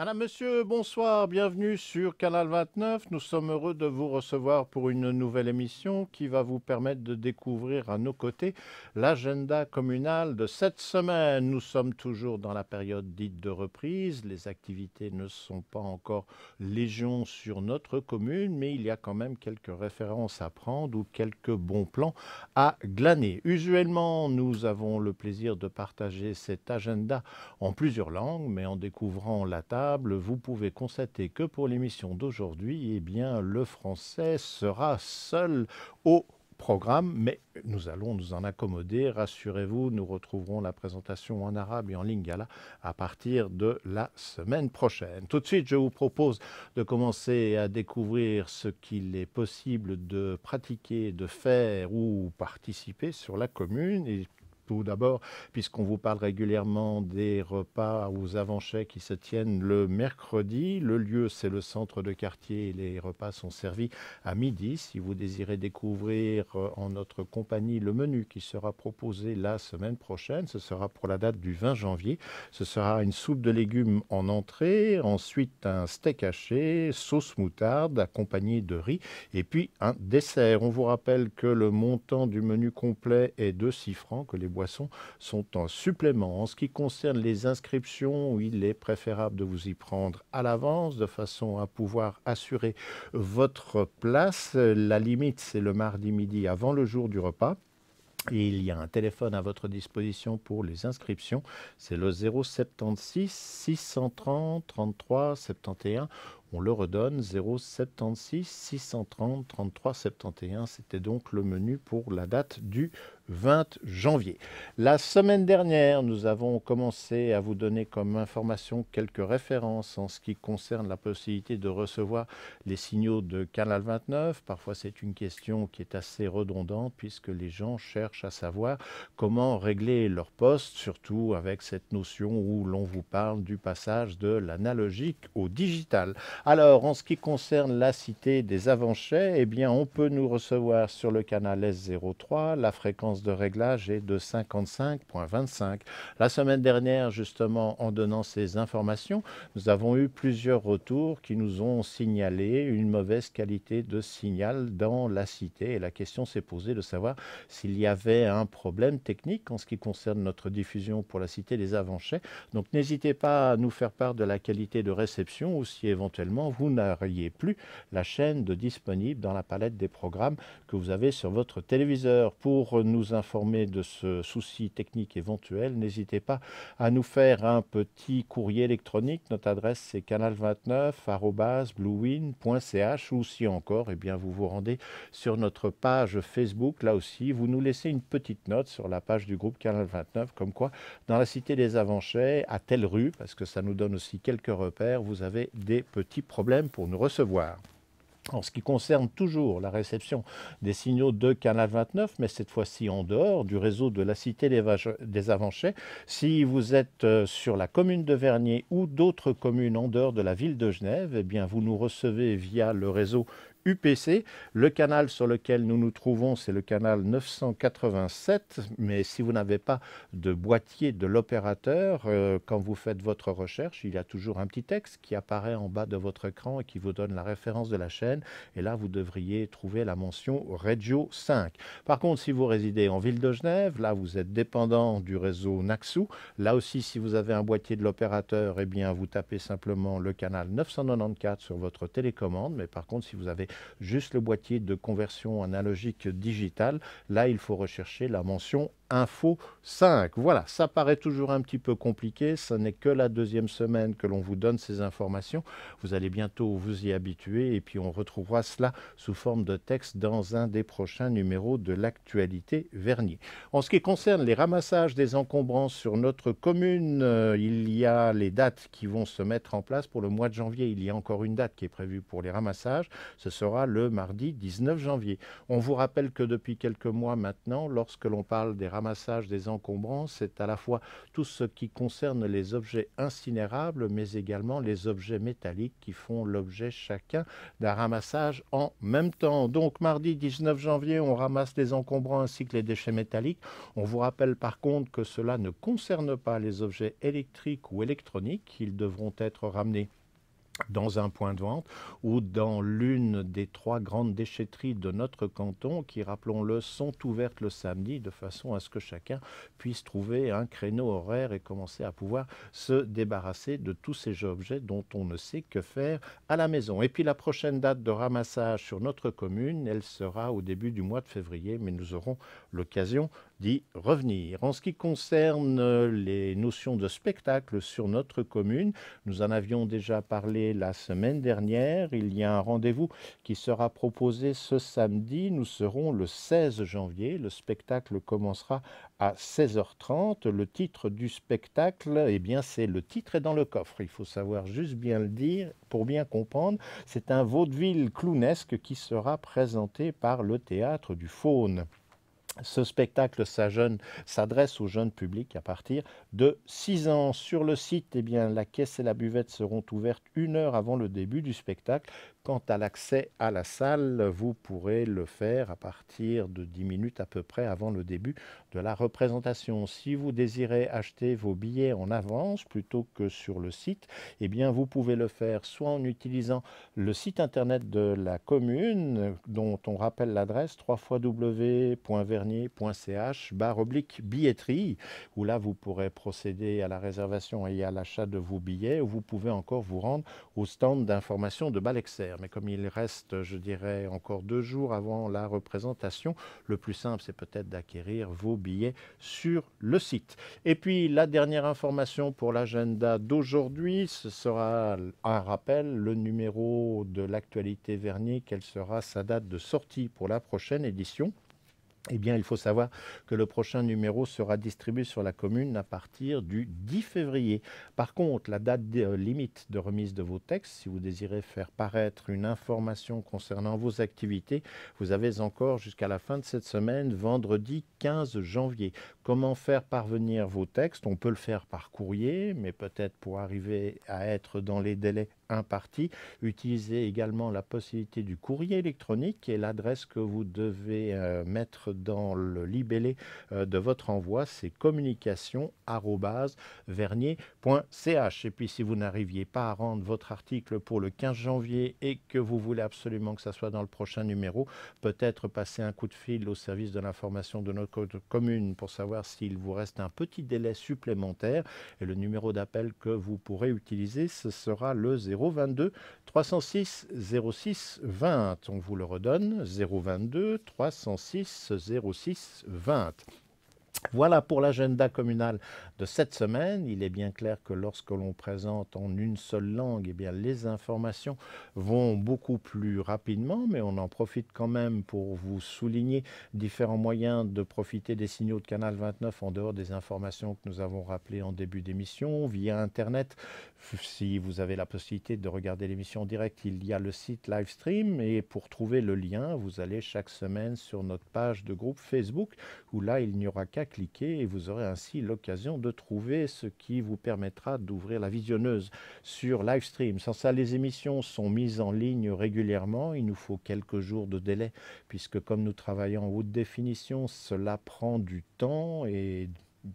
Madame, Monsieur, bonsoir, bienvenue sur Canal 29. Nous sommes heureux de vous recevoir pour une nouvelle émission qui va vous permettre de découvrir à nos côtés l'agenda communal de cette semaine. Nous sommes toujours dans la période dite de reprise. Les activités ne sont pas encore légion sur notre commune, mais il y a quand même quelques références à prendre ou quelques bons plans à glaner. Usuellement, nous avons le plaisir de partager cet agenda en plusieurs langues, mais en découvrant la table, vous pouvez constater que pour l'émission d'aujourd'hui, eh bien, le français sera seul au programme, mais nous allons nous en accommoder. Rassurez-vous, nous retrouverons la présentation en arabe et en lingala à partir de la semaine prochaine. Tout de suite, je vous propose de commencer à découvrir ce qu'il est possible de pratiquer, de faire ou participer sur la commune. Et tout d'abord, puisqu'on vous parle régulièrement des repas aux avant-chais qui se tiennent le mercredi. Le lieu, c'est le centre de quartier et les repas sont servis à midi. Si vous désirez découvrir en notre compagnie le menu qui sera proposé la semaine prochaine, ce sera pour la date du 20 janvier. Ce sera une soupe de légumes en entrée, ensuite un steak haché, sauce moutarde accompagné de riz et puis un dessert. On vous rappelle que le montant du menu complet est de 6 francs, que les boissons sont en supplément. En ce qui concerne les inscriptions, il est préférable de vous y prendre à l'avance de façon à pouvoir assurer votre place. La limite, c'est le mardi midi avant le jour du repas. Et il y a un téléphone à votre disposition pour les inscriptions. C'est le 076 630 33 71. On le redonne, 076 630 33 71. C'était donc le menu pour la date du 20 janvier. La semaine dernière, nous avons commencé à vous donner comme information quelques références en ce qui concerne la possibilité de recevoir les signaux de Canal 29. Parfois, c'est une question qui est assez redondante puisque les gens cherchent à savoir comment régler leur poste, surtout avec cette notion où l'on vous parle du passage de l'analogique au digital. Alors, en ce qui concerne la cité des Avanchais, eh bien, on peut nous recevoir sur le canal S03. La fréquence de réglage est de 55.25. La semaine dernière, justement, en donnant ces informations, nous avons eu plusieurs retours qui nous ont signalé une mauvaise qualité de signal dans la cité. Et la question s'est posée de savoir s'il y avait un problème technique en ce qui concerne notre diffusion pour la cité des Avanchais. Donc, n'hésitez pas à nous faire part de la qualité de réception ou si éventuellement vous n'auriez plus la chaîne de disponible dans la palette des programmes que vous avez sur votre téléviseur. Pour nous informer de ce souci technique éventuel, n'hésitez pas à nous faire un petit courrier électronique. Notre adresse c'est canal29@bluewin.ch ou si encore, eh bien, vous vous rendez sur notre page Facebook. Là aussi, vous nous laissez une petite note sur la page du groupe Canal 29 comme quoi dans la cité des Avanchais, à telle rue, parce que ça nous donne aussi quelques repères, vous avez des petits problèmes pour nous recevoir. En ce qui concerne toujours la réception des signaux de Canal 29, mais cette fois-ci en dehors du réseau de la Cité des Avanchais, si vous êtes sur la commune de Vernier ou d'autres communes en dehors de la ville de Genève, eh bien vous nous recevez via le réseau UPC. Le canal sur lequel nous nous trouvons, c'est le canal 987, mais si vous n'avez pas de boîtier de l'opérateur, quand vous faites votre recherche, il y a toujours un petit texte qui apparaît en bas de votre écran et qui vous donne la référence de la chaîne, et là vous devriez trouver la mention Regio 5. Par contre, si vous résidez en ville de Genève, là vous êtes dépendant du réseau Naxou. Là aussi, si vous avez un boîtier de l'opérateur, eh bien vous tapez simplement le canal 994 sur votre télécommande, mais par contre, si vous avez juste le boîtier de conversion analogique digitale, là il faut rechercher la mention Info 5. Voilà, ça paraît toujours un petit peu compliqué, ce n'est que la deuxième semaine que l'on vous donne ces informations. Vous allez bientôt vous y habituer et puis on retrouvera cela sous forme de texte dans un des prochains numéros de l'actualité Vernier. En ce qui concerne les ramassages des encombrances sur notre commune, il y a les dates qui vont se mettre en place pour le mois de janvier. Il y a encore une date qui est prévue pour les ramassages, ce sera le mardi 19 janvier. On vous rappelle que depuis quelques mois maintenant, lorsque l'on parle des ramassages des encombrants, c'est à la fois tout ce qui concerne les objets incinérables, mais également les objets métalliques qui font l'objet chacun d'un ramassage en même temps. Donc mardi 19 janvier, on ramasse les encombrants ainsi que les déchets métalliques. On vous rappelle par contre que cela ne concerne pas les objets électriques ou électroniques. Ils devront être ramenés dans un point de vente ou dans l'une des 3 grandes déchetteries de notre canton qui, rappelons-le, sont ouvertes le samedi de façon à ce que chacun puisse trouver un créneau horaire et commencer à pouvoir se débarrasser de tous ces objets dont on ne sait que faire à la maison. Et puis la prochaine date de ramassage sur notre commune, elle sera au début du mois de février, mais nous aurons l'occasion d'y revenir. En ce qui concerne les notions de spectacle sur notre commune, nous en avions déjà parlé la semaine dernière. Il y a un rendez-vous qui sera proposé ce samedi. Nous serons le 16 janvier. Le spectacle commencera à 16h30. Le titre du spectacle, eh bien, c'est Le titre est dans le coffre. Il faut savoir juste bien le dire pour bien comprendre. C'est un vaudeville clownesque qui sera présenté par le Théâtre du Faune. Ce spectacle s'adresse au jeune public à partir de 6 ans. Sur le site, eh bien, la caisse et la buvette seront ouvertes 1 heure avant le début du spectacle. Quant à l'accès à la salle, vous pourrez le faire à partir de 10 minutes à peu près avant le début de la représentation. Si vous désirez acheter vos billets en avance plutôt que sur le site, eh bien, vous pouvez le faire soit en utilisant le site internet de la commune, dont on rappelle l'adresse www.vernier.ch/billetterie, où là vous pourrez procéder à la réservation et à l'achat de vos billets, ou vous pouvez encore vous rendre au stand d'information de Balexer. Mais comme il reste, je dirais, encore 2 jours avant la représentation, le plus simple, c'est peut-être d'acquérir vos billets sur le site. Et puis, la dernière information pour l'agenda d'aujourd'hui, ce sera un rappel, le numéro de l'actualité Vernier, quelle sera sa date de sortie pour la prochaine édition. Eh bien, il faut savoir que le prochain numéro sera distribué sur la commune à partir du 10 février. Par contre, la date limite de remise de vos textes, si vous désirez faire paraître une information concernant vos activités, vous avez encore jusqu'à la fin de cette semaine, vendredi 15 janvier. Comment faire parvenir vos textes? On peut le faire par courrier, mais peut-être pour arriver à être dans les délais impartis, utilisez également la possibilité du courrier électronique et l'adresse que vous devez mettre dans le libellé de votre envoi, c'est communication@vernier.ch. Et puis si vous n'arriviez pas à rendre votre article pour le 15 janvier et que vous voulez absolument que ça soit dans le prochain numéro, peut-être passer un coup de fil au service de l'information de notre commune pour savoir s'il vous reste un petit délai supplémentaire. Et le numéro d'appel que vous pourrez utiliser, ce sera le 022 306 06 20. On vous le redonne, 022 306 06 20. Voilà pour l'agenda communal de cette semaine. Il est bien clair que lorsque l'on présente en une seule langue, eh bien, les informations vont beaucoup plus rapidement, mais on en profite quand même pour vous souligner différents moyens de profiter des signaux de Canal 29 en dehors des informations que nous avons rappelées en début d'émission, via Internet. Si vous avez la possibilité de regarder l'émission en direct, il y a le site Livestream et pour trouver le lien, vous allez chaque semaine sur notre page de groupe Facebook où là, il n'y aura qu'à cliquer et vous aurez ainsi l'occasion de trouver ce qui vous permettra d'ouvrir la visionneuse sur Livestream. Sans ça, les émissions sont mises en ligne régulièrement. Il nous faut quelques jours de délai puisque comme nous travaillons en haute définition, cela prend du temps et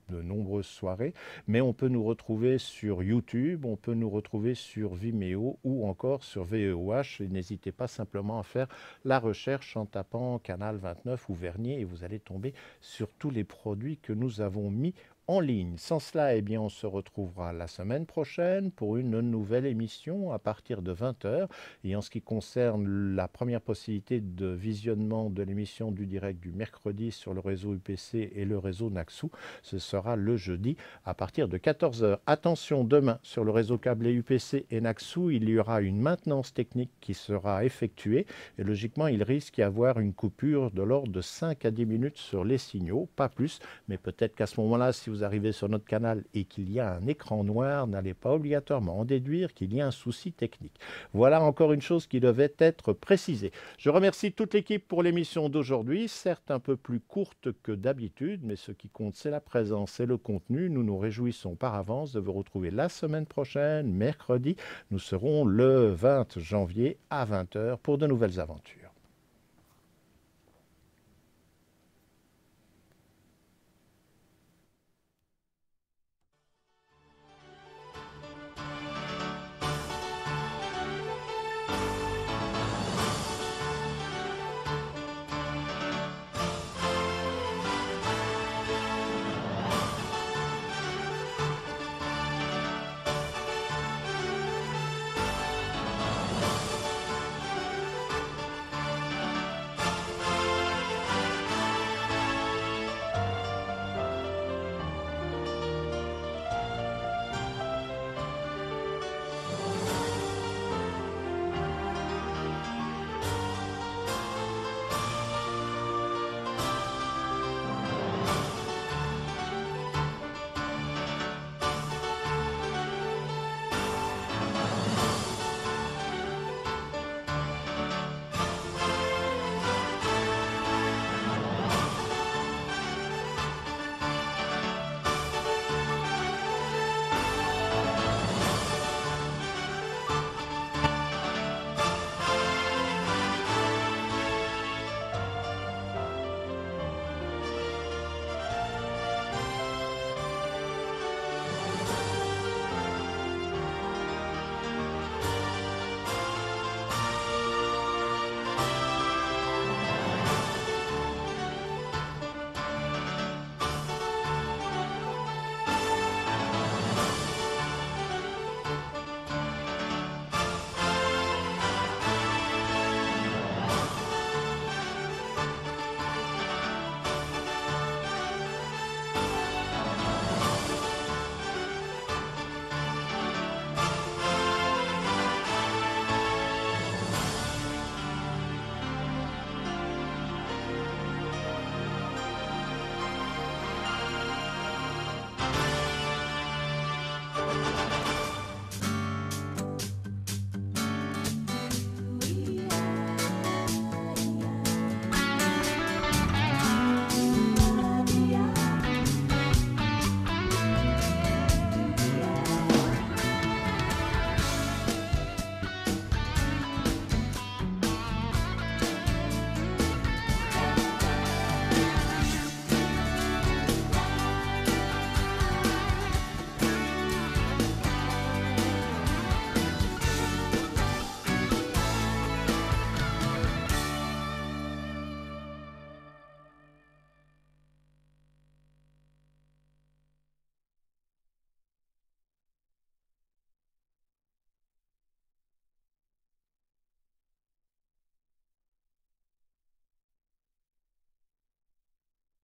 de nombreuses soirées, mais on peut nous retrouver sur YouTube, on peut nous retrouver sur Vimeo ou encore sur VEOH. Et n'hésitez pas simplement à faire la recherche en tapant Canal 29 ou Vernier et vous allez tomber sur tous les produits que nous avons mis en ligne. Sans cela, eh bien, on se retrouvera la semaine prochaine pour une nouvelle émission à partir de 20h. Et en ce qui concerne la première possibilité de visionnement de l'émission du direct du mercredi sur le réseau UPC et le réseau Naxou, ce sera le jeudi à partir de 14h. Attention, demain, sur le réseau câblé UPC et Naxou, il y aura une maintenance technique qui sera effectuée. Et logiquement, il risque d'y avoir une coupure de l'ordre de 5 à 10 minutes sur les signaux, pas plus. Mais peut-être qu'à ce moment-là, si vous arrivez sur notre canal et qu'il y a un écran noir, n'allez pas obligatoirement en déduire qu'il y a un souci technique. Voilà encore une chose qui devait être précisée. Je remercie toute l'équipe pour l'émission d'aujourd'hui, certes un peu plus courte que d'habitude, mais ce qui compte, c'est la présence et le contenu. Nous nous réjouissons par avance de vous retrouver la semaine prochaine, mercredi. Nous serons le 20 janvier à 20h pour de nouvelles aventures.